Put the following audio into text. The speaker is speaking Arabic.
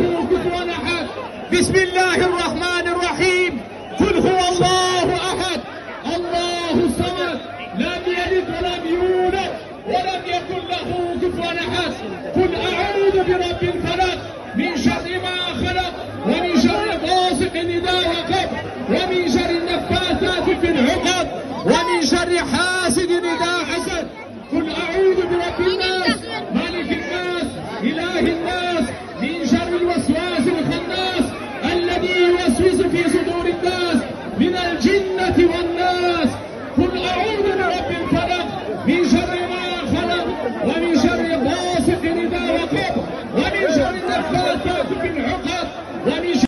له كفوا أحد. بسم الله الرحمن الرحيم. قل هو الله أحد الله الصمد لم يلد ولم يولد ولم يكن له كفوا أحد. قل أعوذ برب الفلق من شر ما خلق ومن شر غاسق إذا وقب ومن شر النفاثات في العقد ومن شر حاسد إذا حسد. قل أعوذ برب الناس ملك الناس إله الناس من شر الوسواس الخناس الذي يوسوس في صدور الناس من الجنة والناس. قل أعوذ برب الفلق من شر ما خلق ومن شر غاسق إذا وقب ومن شر النفاثات